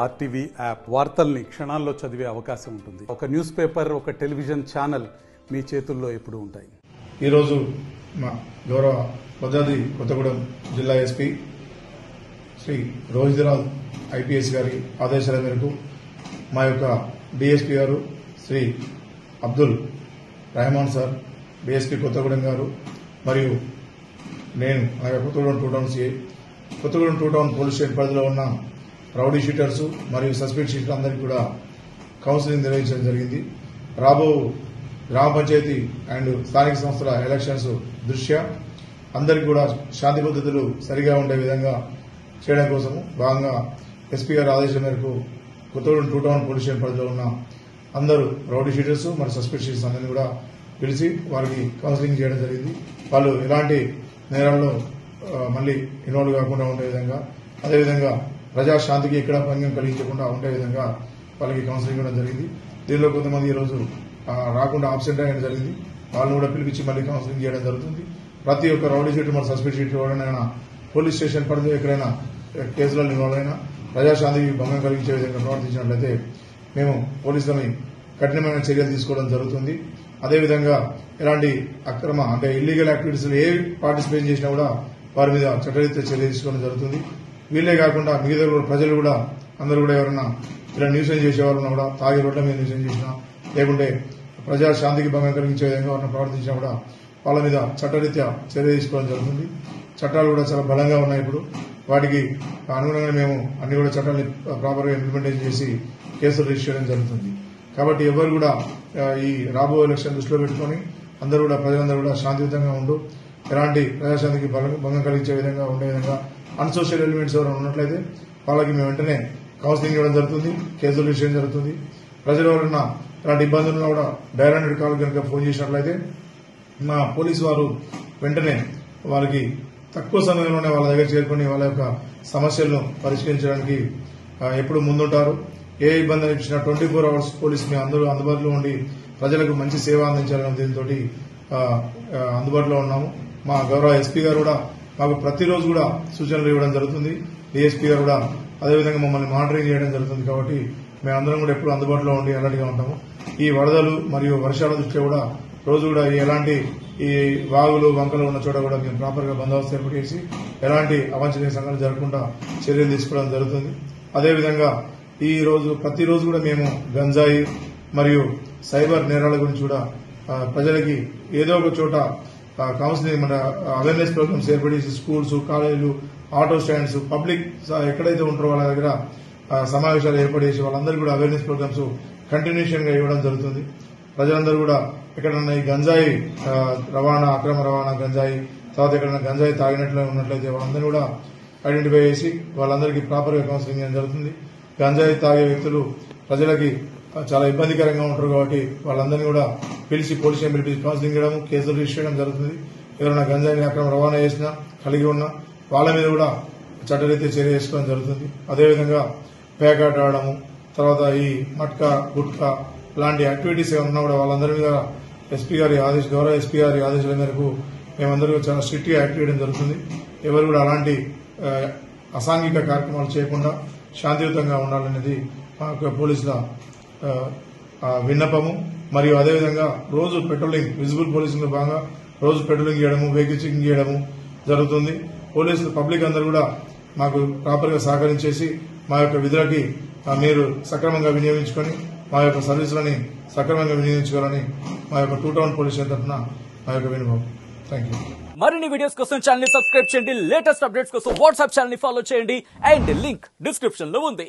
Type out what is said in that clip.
RTV app వార్తల్ని క్షణాల్లో చదివే అవకాశం ఉంటుంది. ఒక న్యూస్ పేపర్, ఒక టెలివిజన్ ఛానల్ మీ చేతుల్లో ఎప్పుడూ ఉంటాయి. ఈరోజు మా గౌరవ భద్రాద్రి కొత్తగూడెం జిల్లా ఎస్పీ శ్రీ రోహితరాజ్ ఐపీఎస్ గారి ఆదేశాల మేరకు మా యొక్క డిఎస్పీ గారు శ్రీ అబ్దుల్ రెహమాన్ సార్, డిఎస్పీ కొత్తగూడెం గారు మరియు నేను Kothagudem 2 town CI, Kothagudem 2 town police station పరిధిలో ఉన్న రౌడీ షీటర్స్ మరియు సస్పెక్ట్ షీటర్ అందరికీ కూడా కౌన్సిలింగ్ నిర్వహించడం జరిగింది. రాబో గ్రామ పంచాయతీ అండ్ స్థానిక సంస్థల ఎలక్షన్స్ దృష్ట్యా అందరికీ కూడా శాంతి పద్ధతులు సరిగా ఉండే విధంగా చేయడం కోసం భాగంగా ఎస్పీ గారి ఆదేశం మేరకు కొత్తగూడెం 2 టౌన్ పోలీస్ స్టేషన్ పరిధిలో ఉన్న అందరూ రౌడీ షీటర్స్ మరియు సస్పెక్ట్ షీటర్స్ అందరినీ కూడా పిలిచి వారికి కౌన్సిలింగ్ చేయడం జరిగింది. వాళ్ళు ఎలాంటి నేరాల్లో మళ్లీ ఇన్వాల్వ్ కాకుండా ఉండే విధంగా, అదేవిధంగా ప్రజాశాంతికి ఎక్కడ భంగం కలిగించకుండా ఉండే విధంగా వాళ్ళకి కౌన్సిలింగ్ ఇవ్వడం జరిగింది. దీనిలో కొంతమంది ఈరోజు రాకుండా ఆబ్సెంట్ అయ్యడం జరిగింది. వాళ్ళని కూడా పిలిపించి మళ్లీ కౌన్సిలింగ్ చేయడం జరుగుతుంది. ప్రతి ఒక్క రౌడీ షీటర్ మరియు సస్పెక్ట్ షీటర్ ఎవరైనా పోలీస్ స్టేషన్ పరిధిలో ఎక్కడైనా కేసులలో ఇన్వాల్వ్ అయినా ప్రజాశాంతికి భంగం కలిగించే విధంగా ప్రవర్తించినట్లయితే మేము పోలీసులని కఠినమైన చర్యలు తీసుకోవడం జరుగుతుంది. అదేవిధంగా ఎలాంటి అక్రమ అంటే ఇల్లీగల్ యాక్టివిటీస్ ఏ పార్టిసిపేట్ చేసినా కూడా వారి మీద చట్టరీత్యా చర్య తీసుకోవడం జరుగుతుంది. వీళ్లే కాకుండా మిగతా ప్రజలు కూడా అందరూ కూడా ఎవరైనా ఇలా న్యూసెన్స్ చేసేవాళ్ళన్నా కూడా తాగి రోడ్ల మీద న్యూసెన్స్ చేసినా, లేకుంటే ప్రజా శాంతికి భంగం కలిగించే విధంగా ఎవరైనా ప్రవర్తించినా కూడా వాళ్ళ మీద చట్టరీత్యా చర్య తీసుకోవడం జరుగుతుంది. చట్టాలు కూడా చాలా బలంగా ఉన్నాయి. ఇప్పుడు వాటికి అనుగుణంగా మేము అన్ని కూడా చట్టాన్ని ప్రాపర్ గా ఇంప్లిమెంటేషన్ చేసి కేసులు రిజిస్టర్ చేయడం జరుగుతుంది. కాబట్టి ఎవరు కూడా ఈ రాబో ఎలక్షన్ దృష్టిలో పెట్టుకుని అందరూ కూడా ప్రజలందరూ కూడా శాంతియుతంగా ఉంటూ ఎలాంటి ప్రజాశాంతికి భంగం కలిగించే విధంగా ఉండే విధంగా అన్సోషల్ ఎలిమెంట్స్ ఎవరైనా ఉన్నట్లయితే వాళ్ళకి మేము వెంటనే కౌన్సిలింగ్ ఇవ్వడం జరుగుతుంది, కేసులు రిజిస్టర్ చేయడం జరుగుతుంది. ప్రజలు ఎవరైనా ఎలాంటి ఇబ్బందులున్నా కూడా డయల్ 100 కాల్ కనుక ఫోన్ చేసినట్లయితే మా పోలీసు వారు వెంటనే వాళ్ళకి తక్కువ సమయంలోనే వాళ్ళ దగ్గర చేరుకుని వాళ్ళ యొక్క సమస్యలను పరిష్కరించడానికి ఎప్పుడు ముందుంటారు. ఏ ఇబ్బంది అనిపించినా 24 అవర్స్ పోలీసు మేము అందరూ అందుబాటులో ఉండి ప్రజలకు మంచి సేవ అందించాలని దీంతో అందుబాటులో ఉన్నాము. మా గౌరవ ఎస్పీ గారు కూడా మాకు ప్రతిరోజు కూడా సూచనలు ఇవ్వడం జరుగుతుంది. డిఎస్పీ గారు కూడా అదేవిధంగా మమ్మల్ని మానిటరింగ్ చేయడం జరుగుతుంది. కాబట్టి మేమందరం కూడా ఎప్పుడు అందుబాటులో ఉండి అలర్ట్గా ఉంటాము. ఈ వరదలు మరియు వర్షాల దృష్ట్యా కూడా రోజు కూడా ఎలాంటి ఈ వాగులు వంకలు ఉన్న చోట కూడా మేము ప్రాపర్ గా బందోబస్తు ఏర్పాటు చేసి ఎలాంటి అవాంఛనీయ సంఘటనలు జరగకుండా చర్యలు తీసుకోవడం జరుగుతుంది. అదేవిధంగా ప్రతిరోజు కూడా మేము గంజాయి మరియు సైబర్ నేరాల గురించి కూడా ప్రజలకి ఏదో ఒక చోట కౌన్సిలింగ్ మన అవేర్నెస్ ప్రోగ్రామ్స్ ఏర్పాటు చేసి స్కూల్స్, కాలేజీలు, ఆటో స్టాండ్స్, పబ్లిక్ ఎక్కడైతే ఉంటారో వాళ్ళ దగ్గర సమావేశాలు ఏర్పాటు చేసి వాళ్ళందరూ కూడా అవేర్నెస్ ప్రోగ్రామ్స్ కంటిన్యూషన్ గా ఇవ్వడం జరుగుతుంది. ప్రజలందరూ కూడా ఎక్కడన్నా ఈ గంజాయి రవాణా, అక్రమ రవాణా గంజాయి, తర్వాత ఎక్కడన్నా గంజాయి ఉన్నట్లయితే వాళ్ళందరూ కూడా ఐడెంటిఫై చేసి వాళ్ళందరికీ ప్రాపర్ గా కౌన్సిలింగ్ చేయడం జరుగుతుంది. గంజాయి తాగే వ్యక్తులు ప్రజలకి చాలా ఇబ్బందికరంగా ఉంటారు కాబట్టి వాళ్ళందరినీ కూడా పిలిచి పోలీస్ స్టేషన్ పిలిపించి కౌన్సిలింగ్ చేయడం, కేసులు రిజిస్టర్ చేయడం జరుగుతుంది. ఎవరైనా గంజాయిని అక్రమ రవాణా చేసినా, కలిగి ఉన్నా వాళ్ళ మీద కూడా చట్టరీత్యా చర్య చేసుకోవడం జరుగుతుంది. అదేవిధంగా పేకాట ఆడము, తర్వాత ఈ మట్కా, గుట్కా ఇలాంటి యాక్టివిటీస్ ఏమన్నా కూడా వాళ్ళందరి మీద గౌరవ ఎస్పీ గారి ఆదేశాల మేరకు మేమందరూ చాలా స్ట్రిక్ట్ గా యాక్ట్ చేయడం జరుగుతుంది. ఎవరు కూడా అలాంటి అసాంఘిక కార్యక్రమాలు చేయకుండా శాంతియుతంగా ఉండాలనేది మా యొక్క పోలీసుల విన్నపము. మరియు అదేవిధంగా రోజు పెట్రోలింగ్, విజిబుల్ పోలీసింగ్ లో భాగంగా రోజు పెట్రోలింగ్ చేయడము, వెహికల్ చెకింగ్ చేయడము జరుగుతుంది. పోలీసులు పబ్లిక్ అందరూ కూడా మాకు ప్రాపర్ గా సహకరించేసి మా యొక్క విధులకి మీరు సక్రమంగా వినియోగించుకొని మా యొక్క సర్వీసులని సక్రమంగా వినియోగించుకోవాలని మా యొక్క 2 టౌన్ పోలీస్ స్టేషన్ తరఫున మా యొక్క విన్నపం. Thank you. మరిన్ని వీడియోస్ కోసం ఛానల్ ని సబ్స్క్రైబ్ చేయండి. లేటెస్ట్ అప్డేట్స్ కోసం వాట్సాప్ ఛానల్ ని ఫాలో చేయండి. అండ్ లింక్ డిస్క్రిప్షన్ లో ఉంది.